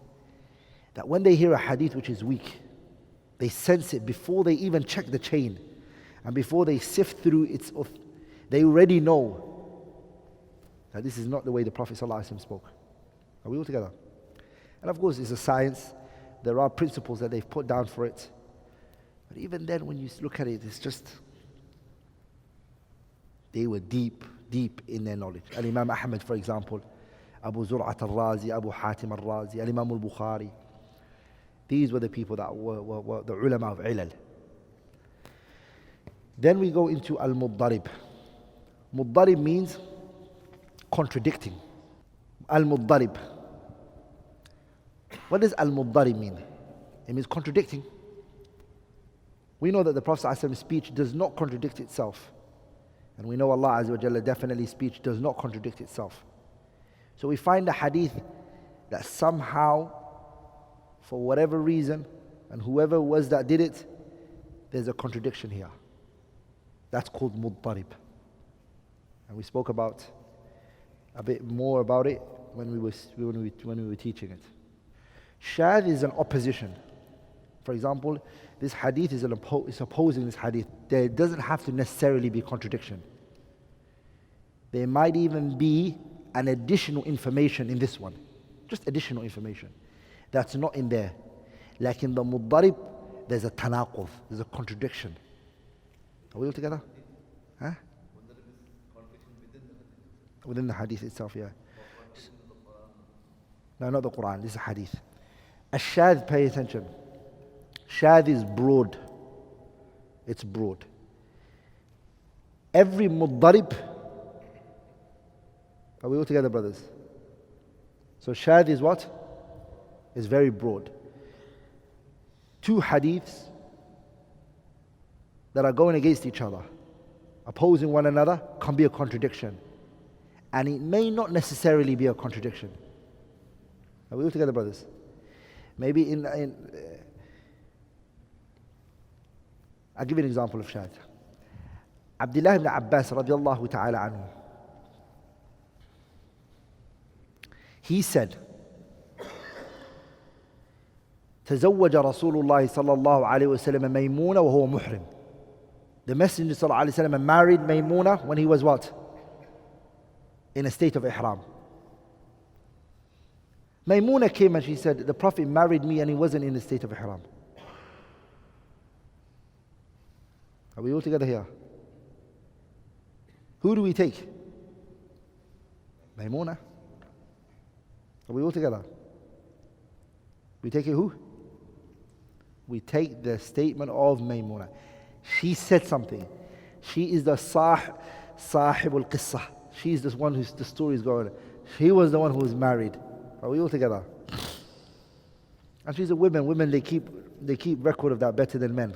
That when they hear a hadith which is weak, they sense it before they even check the chain, and before they sift through its, they already know that this is not the way the Prophet ﷺ spoke. Are we all together? And of course, it's a science. There are principles that they've put down for it. But even then, when you look at it, it's just, they were deep in their knowledge. Al-Imam Ahmad, for example, Abu Zur'at al-Razi, Abu Hatim al-Razi, Al-Imam al-Bukhari. These were the people that were the ulama of ilal. Then we go into al-Muddarib. Muddarib means contradicting. Al-Muddarib. What does al-Muddarib mean? It means contradicting. We know that the Prophet ﷺ's speech does not contradict itself. And we know Allah Azza wa Jalla definitely speech does not contradict itself. So we find a hadith that somehow, for whatever reason, and whoever was that did it, there's a contradiction here. That's called Muddarib. And we spoke about a bit more about it when we were teaching it. Shadh is an opposition. For example, this hadith is opposing this hadith. There doesn't have to necessarily be contradiction. There might even be an additional information in this one. Just additional information. That's not in there. Like in the muddarib, there's a tanaqud, there's a contradiction. Are we all together? Huh? Within the hadith itself, yeah. No, not the Quran, this is a hadith. Ash-shadh, pay attention. Shadh is broad. It's broad. Every muddarib, are we all together, brothers? So shadh is what? Is very broad. Two hadiths that are going against each other, opposing one another, can be a contradiction. And it may not necessarily be a contradiction. Are we all together, brothers? Maybe I'll give you an example of shadh. Abdullah ibn Abbas radiallahu ta'ala anhu, he said, تزوج رسول الله صلى الله عليه وسلم ميمونة وهو محرم. The Messenger صلى الله عليه وسلم married Maymuna when he was what? In a state of ihram. Maymuna came and she said, the Prophet married me and he wasn't in a state of ihram. Are we all together here? Who do we take? Maymuna. Are we all together? We take it who? We take the statement of Maymuna. She said something. She is the sahib al-qissah. She is the one whose the story is going. She was the one who was married. Are we all together? And she's a woman. Women, they keep record of that better than men.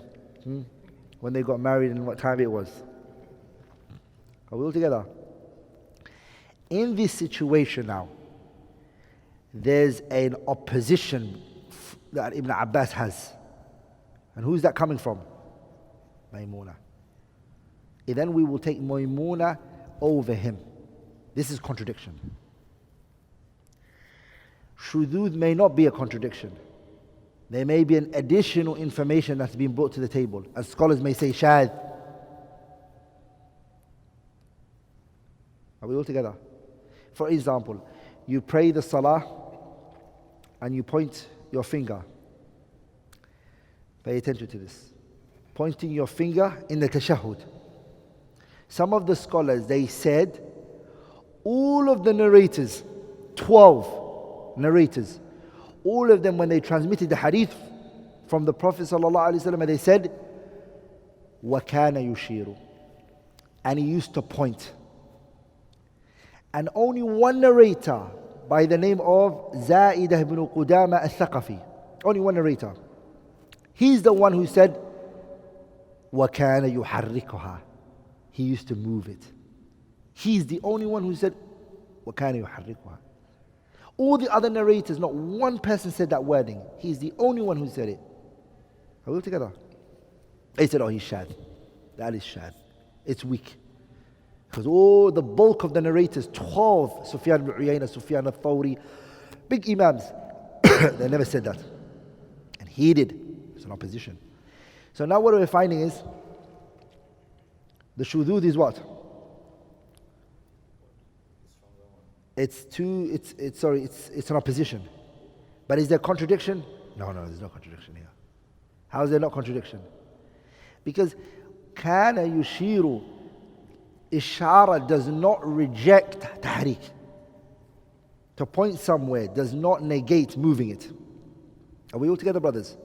When they got married and what time it was. Are we all together? In this situation now, there's an opposition that Ibn Abbas has. And who's that coming from? Maymuna. And then we will take Maymuna over him. This is contradiction. Shudud may not be a contradiction. There may be an additional information that's been brought to the table. And scholars may say shadh. Are we all together? For example, you pray the salah and you point your finger. Pay attention to this. Pointing your finger in the tashahhud. Some of the scholars, they said, all of the narrators, 12 narrators, all of them when they transmitted the hadith from the Prophet ﷺ, they said, وَكَانَ يُشِيرُ. And he used to point. And only one narrator by the name of Za'idah ibn Qudama al-Thaqafi, only one narrator. He's the one who said, وَكَانَ يُحَرِّكُهَا. He used to move it. He's the only one who said, وَكَانَ يُحَرِّكُهَا. All the other narrators, not one person said that wording. He's the only one who said it. Are we all together? They said, oh, he's shadh. That is shadh. It's weak. Because all the bulk of the narrators, 12, Sufyan ibn Uyayna, Sufyan al-Thawri, big imams, they never said that. And he did. It's an opposition. So now what we're finding is, the shudud is what? It's an opposition. But is there contradiction? No, there's no contradiction here. How is there not contradiction? Because kana yushiru, ishara does not reject tahrik. To point somewhere does not negate moving it. Are we all together, brothers?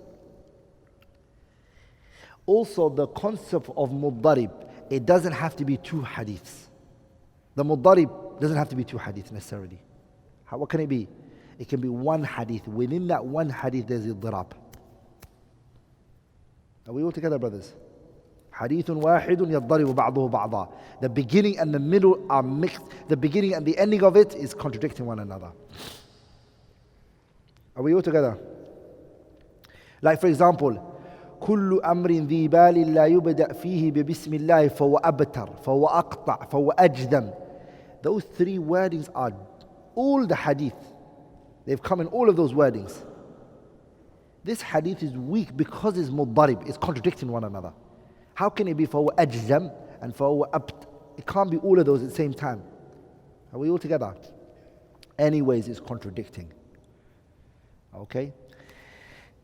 Also, the concept of muddarib, it doesn't have to be two hadiths. The muddarib doesn't have to be two hadiths necessarily. What can it be? It can be one hadith. Within that one hadith, there's iddirab. Are we all together, brothers? Hadithun wahidun yaddaribu ba'duhu ba'da. The beginning and the middle are mixed. The beginning and the ending of it is contradicting one another. Are we all together? Like for example, كل أمر ذي بال لا يبدأ فيه ببسم الله فهو أبتر فهو أقطع فهو أجدم. Those three wordings are all the hadith. They've come in all of those wordings. This hadith is weak because it's muddarib. It's contradicting one another. How can it be فهو أجزم and فهو أبت? It can't be all of those at the same time. Are we all together? Anyways, it's contradicting. Okay?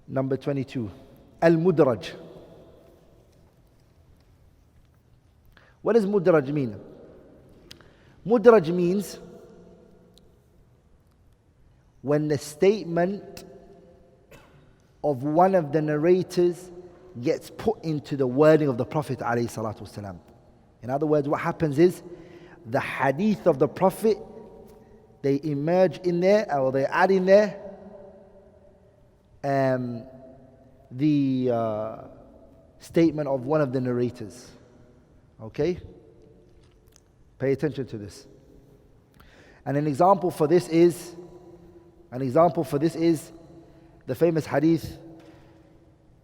Number 22. Al-Mudraj. What does Mudraj mean? Mudraj means when the statement of one of the narrators gets put into the wording of the Prophet ﷺ. In other words, what happens is the hadith of the Prophet, they emerge in there, or they add in there the statement of one of the narrators. Okay? Pay attention to this. And an example for this is the famous hadith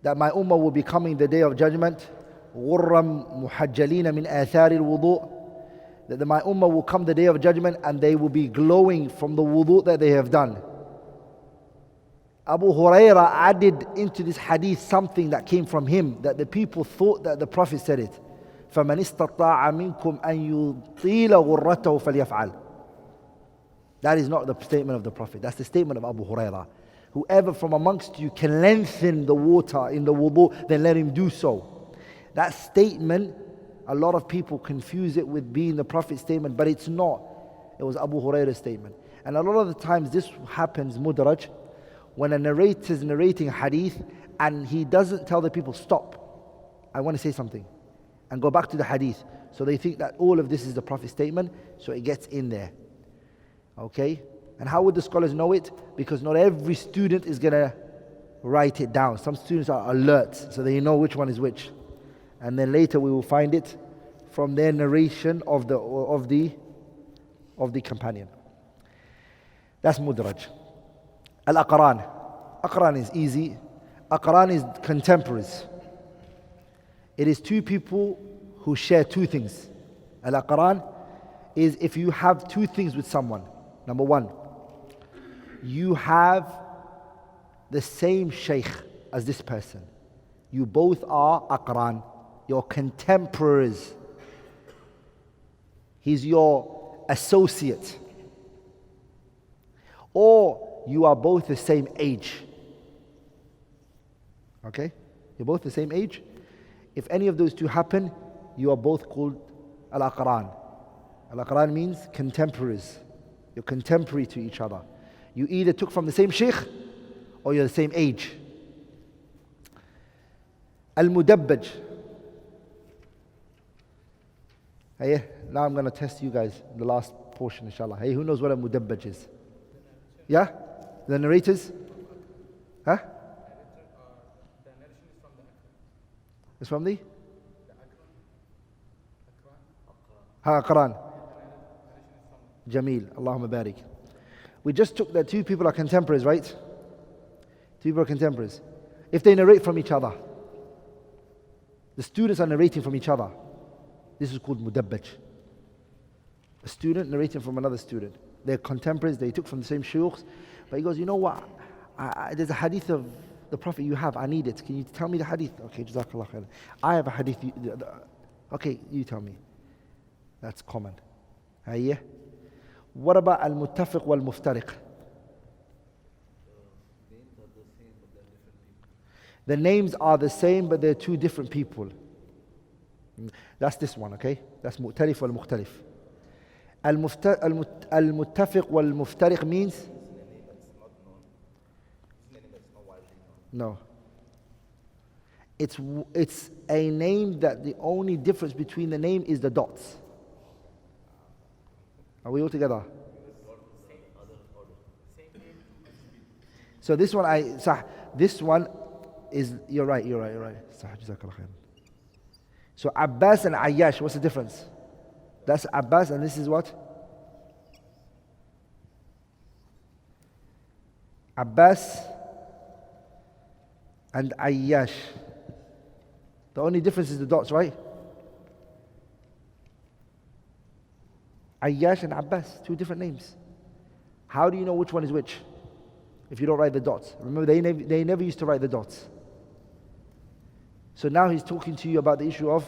that my ummah will be coming the day of judgment, غُرًّا مُحَجَّلِينَ مِنْ آثَارِ الْوُضُوءِ, that my ummah will come the day of judgment and they will be glowing from the wudu that they have done. Abu Hurairah added into this hadith something that came from him, that the people thought that the Prophet said it. فَمَنِ اسْتَطَاعَ مِنْكُمْ أَنْ يُطِيلَ غُرَّتَهُ فَلْيَفْعَلْ. That is not the statement of the Prophet. That's the statement of Abu Hurairah. Whoever from amongst you can lengthen the water in the wudu, then let him do so. That statement, a lot of people confuse it with being the Prophet's statement, but it's not. It was Abu Hurairah's statement. And a lot of the times this happens, mudraj, when a narrator is narrating a hadith and he doesn't tell the people, stop, I want to say something, and go back to the hadith. So they think that all of this is the Prophet's statement, so it gets in there. Okay? And how would the scholars know it? Because not every student is going to write it down. Some students are alert, so they know which one is which. And then later we will find it from their narration of the companion. That's mudraj. Al-Aqran. Aqran is easy. Aqran is contemporaries. It is two people who share two things. Al-Aqran is if you have two things with someone. Number one, you have the same shaykh as this person. You both are Aqran, your contemporaries. He's your associate. Or you are both the same age. Okay? You're both the same age. If any of those two happen, you are both called Al-Aqran. Al-Aqran means contemporaries. You're contemporary to each other. You either took from the same sheikh or you're the same age. Al-Mudabbaj. Hey, now I'm going to test you guys, the last portion, inshallah. Hey, who knows what a Mudabbaj is? Yeah? The narrators? Huh? The narration is from the Akram. It's from the? Akram. Aqran. Jameel. Allahumma barik. We just took that two people are contemporaries, right? Two people are contemporaries. If they narrate from each other, the students are narrating from each other. This is called mudabbaj. A student narrating from another student. They're contemporaries, they took from the same shuyukh. But he goes, you know what? There's a hadith of the Prophet you have, I need it. Can you tell me the hadith? Okay, jazakallah khair. I have a hadith. Okay, you tell me. That's common. Yeah. What about al-muttafiq wal-muftariq? The names are the same, but they're two different people. That's this one, okay? That's mu'talif wal-mukhtalif. Al-muttafiq wal-muftariq means? No. It's a name that the only difference between the name is the dots. Are we all together? So this one is, you're right. So Abbas and Ayyash, what's the difference? That's Abbas and this is what? Abbas and Ayyash. The only difference is the dots, right? Ayyash and Abbas, two different names. How do you know which one is which? If you don't write the dots. Remember, they never used to write the dots. So now he's talking to you about the issue of.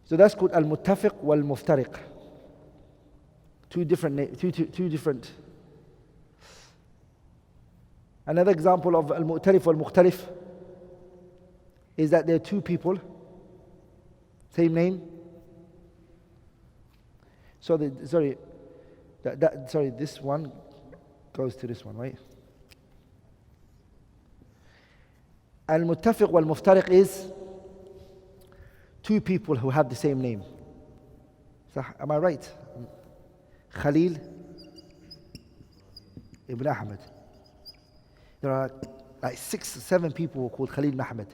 So that's called al-muttafiq wal-muftariq. Two different. Another example of al-mu'tarif wal-mukhtalif is that there are two people, same name. So this one goes to this one, right? Al-muttafiq wal-muftariq is two people who have the same name. So, am I right? Khalil ibn Ahmed. There are like 6 or 7 people called Khalil ibn Ahmed.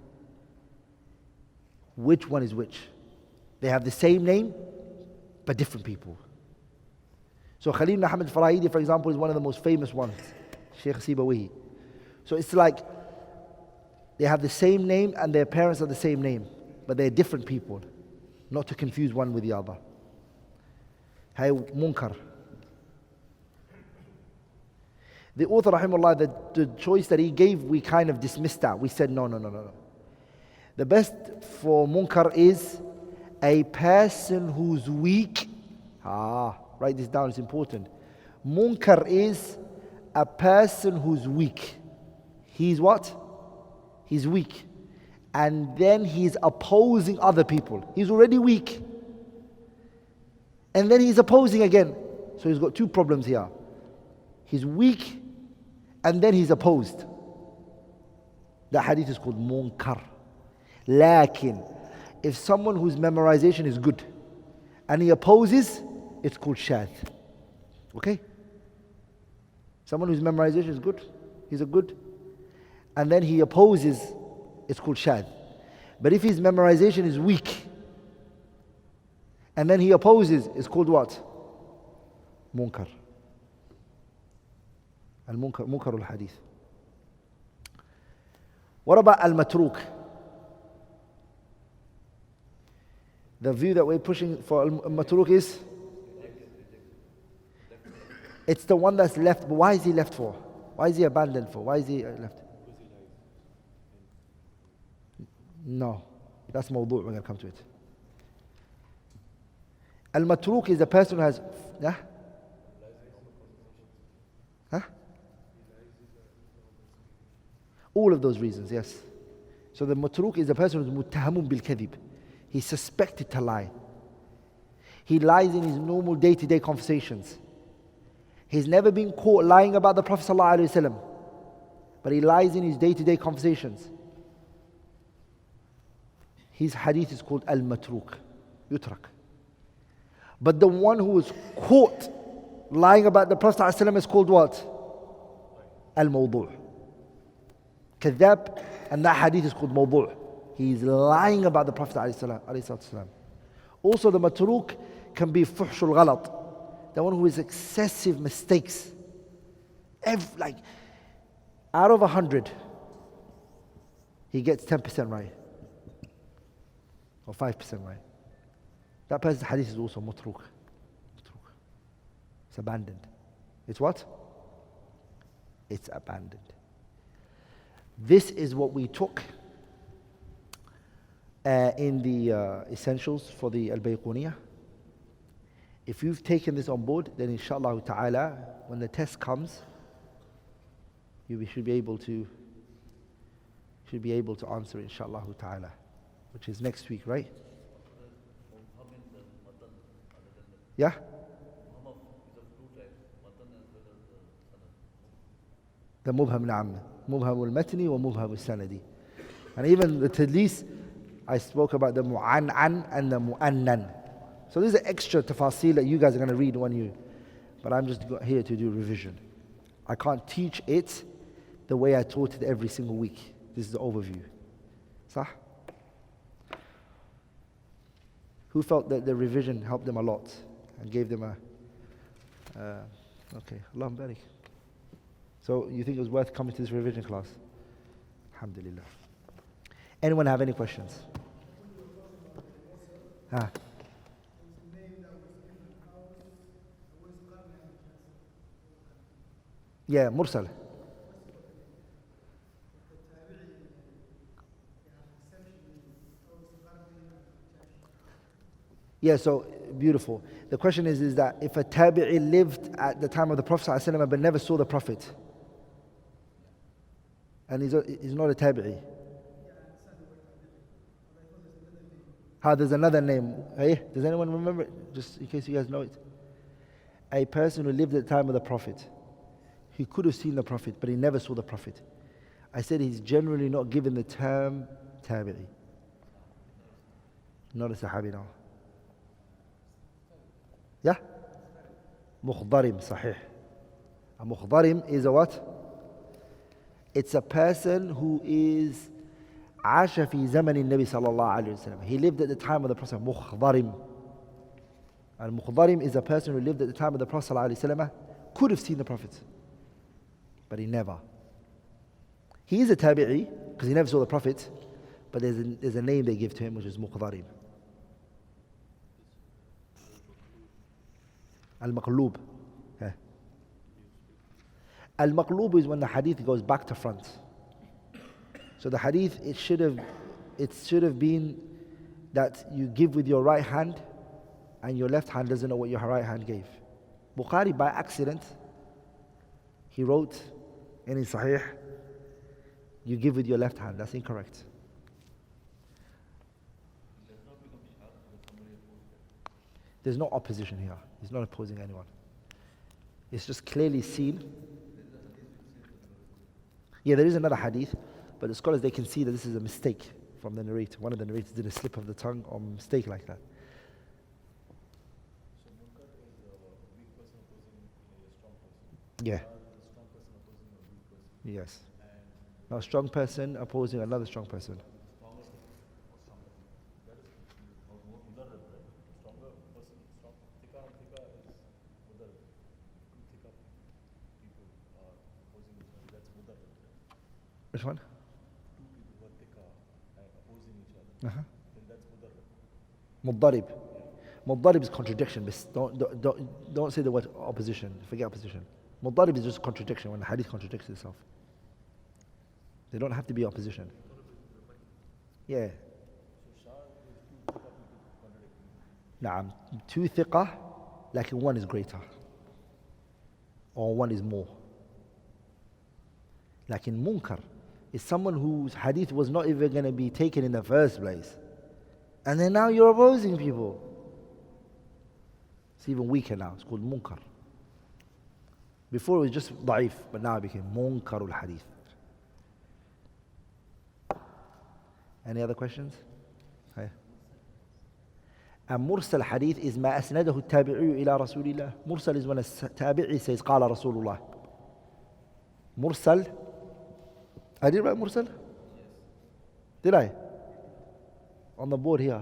Which one is which? They have the same name, but different people. So Khalil ibn Ahmed al-Farahidi, for example, is one of the most famous ones. Sheikh Sibawi. So it's like they have the same name and their parents are the same name, but they're different people. Not to confuse one with the other. Hay munkar. The author, rahimahullah, the choice that he gave, we kind of dismissed that. We said, no. The best for munkar is a person who's weak. Write this down, it's important. Munkar is a person who's weak. He's what? He's weak. And then he's opposing other people. He's already weak. And then he's opposing again. So he's got 2 problems here. He's weak and then he's opposed. That hadith is called munkar. Lakin, if someone whose memorization is good and he opposes, it's called shadh. Okay? Someone whose memorization is good, he's a good, and then he opposes, it's called shadh. But if his memorization is weak and then he opposes, it's called what? Munkar. Munkar al-Hadith. What about al-matruk? The view that we're pushing for al-matruk is it's the one that's left. But why is he left for? Why is he abandoned for? Why is he left? No, that's mawdu', we're going to come to it. Al-matruk is the person who has all of those reasons, yes. So the matruk is the person who's muttahamun bil kadhib. He's suspected to lie. He lies in his normal day-to-day conversations. He's never been caught lying about the Prophet ﷺ, but he lies in his day-to-day conversations. His hadith is called al-matruk, yutrak. But the one who is caught lying about the Prophet ﷺ is called what? Al-mawdu'. Kadhab, and that hadith is called mawdu'. He's lying about the Prophet ﷺ. Also the matruk can be fuhshul ghalat, the one who is excessive mistakes. Like out of 100, he gets 10% right. Or 5% right. That person's hadith is also matruk. It's abandoned. It's what? It's abandoned. This is what we took in the essentials for the Al-Bayquniyyah. If you've taken this on board, then inshallah ta'ala, when the test comes, you should be able to answer it, inshallah ta'ala, which is next week, right? Yeah? The mubham na'am. Mubham al-matni wa mubham al-sanadi. And even the tadlis, I spoke about the mu'an'an and the mu'annan. So these are extra tafasil that you guys are going to read when you, but I'm just here to do revision. I can't teach it the way I taught it every single week. This is the overview. Sah? Who felt that the revision helped them a lot and gave them okay, Allahumma barik. So you think it was worth coming to this revision class? Alhamdulillah. Anyone have any questions? Yeah, mursal. Yeah, so beautiful. The question is that if a tabi'i lived at the time of the Prophet ﷺ but never saw the Prophet, and he's not a tabi'i. There's another name. Hey, does anyone remember it? Just in case you guys know it. A person who lived at the time of the Prophet. He could have seen the Prophet, but he never saw the Prophet. I said he's generally not given the term tabi'i. Not a sahabi now. Yeah? Mukhdarim, sahih. A mukhdarim is a what? It's a person who is عاش في زمن النبي صلى الله عليه وسلم. He lived at the time of the Prophet. مخضرم. Al-Mukhdarim is a person who lived at the time of the Prophet صلى الله عليه وسلم, could have seen the Prophet, but he never. He is a tabi'i because he never saw the Prophet, but there's a name they give to him which is Mukhdarim. Al-Maqlub. Al-Maqlub is when the hadith goes back to front. So the hadith, it should have been that you give with your right hand and your left hand doesn't know what your right hand gave. Bukhari, by accident, he wrote in his Sahih, you give with your left hand. That's incorrect. There's no opposition here. He's not opposing anyone. It's just clearly seen. Yeah, there is another hadith, but the scholars, they can see that this is a mistake from the narrator. One of the narrators did a slip of the tongue or mistake like that. So munkar is a weak person opposing a strong person. Yeah. A strong person opposing a weak person. Yes. Now, a strong person opposing another strong person. Strongest or stronger. That is mudarrib, right? Stronger person, strong. Thika and thika is mudarrib. Thika people are opposing each other. That's mudarrib. Which one? Two people who are thika and opposing each other. Uh-huh. Then that's mudarrib. Muddarib. Muddarib is contradiction. But don't say the word opposition. Forget opposition. Muddarib is just contradiction when the hadith contradicts itself. They don't have to be opposition. Yeah. So Shah is two thika people contradicting. Naam. Two thiqah, like one is greater. Or one is more. Like in munkar, is someone whose hadith was not even going to be taken in the first place. And then now you're opposing people. It's even weaker now. It's called munkar. Before it was just da'if, but now it became munkarul hadith. Any other questions? Hi. And mursal hadith is ما أسنده التابعي إلى رسول الله. Mursal is when a tabi'i says قال رسول الله. Mursal. I did write mursal? Did I? On the board here.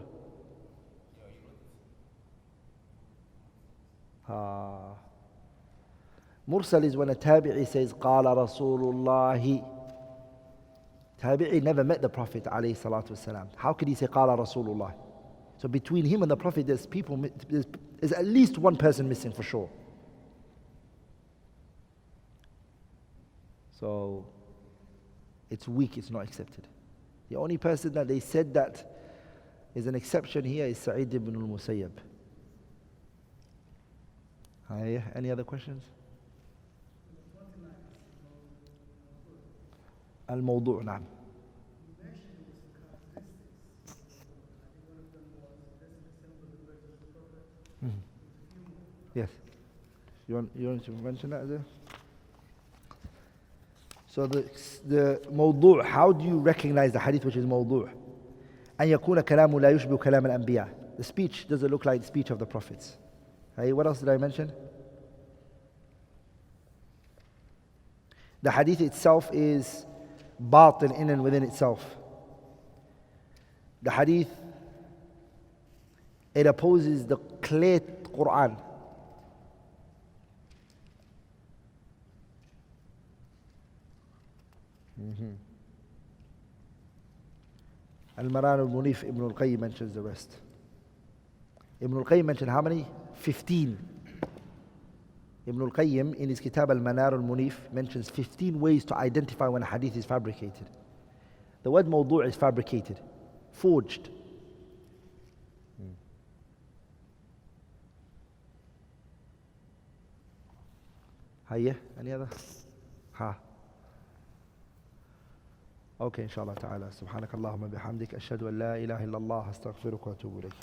Mursal is when a tabi'i says قال رسول الله. Tabi'i never met the Prophet alayhi salatu wasalam. How could he say قال رسول الله? So between him and the Prophet, there's at least one person missing for sure. So it's weak, it's not accepted. The only person that they said that is an exception here is Sa'id ibn al-Musayyab. Any other questions? Al-Mawdu' na'am. Yes. You want to mention that there? So the mawdu', how do you recognize the hadith which is mawdu'? أن يكون كلامه لا يشبه كلام الأنبياء. The speech doesn't look like the speech of the prophets. What else did I mention? The hadith itself is batil in and within itself. The hadith, it opposes the clear Quran. Al-Manar al-Munif, Ibn al-Qayyim mentions the rest. Ibn al-Qayyim mentioned how many? 15. Ibn al-Qayyim in his kitab Al-Manar al-Munif mentions 15 ways to identify when a hadith is fabricated. The word mawdu' is fabricated, forged. Hiya, any other? Ha. Okay, inshallah ta'ala. Subhanakallahumma bihamdik. Ashhadu an la ilaha illallah. Astaghfiruka wa atubu ilayk.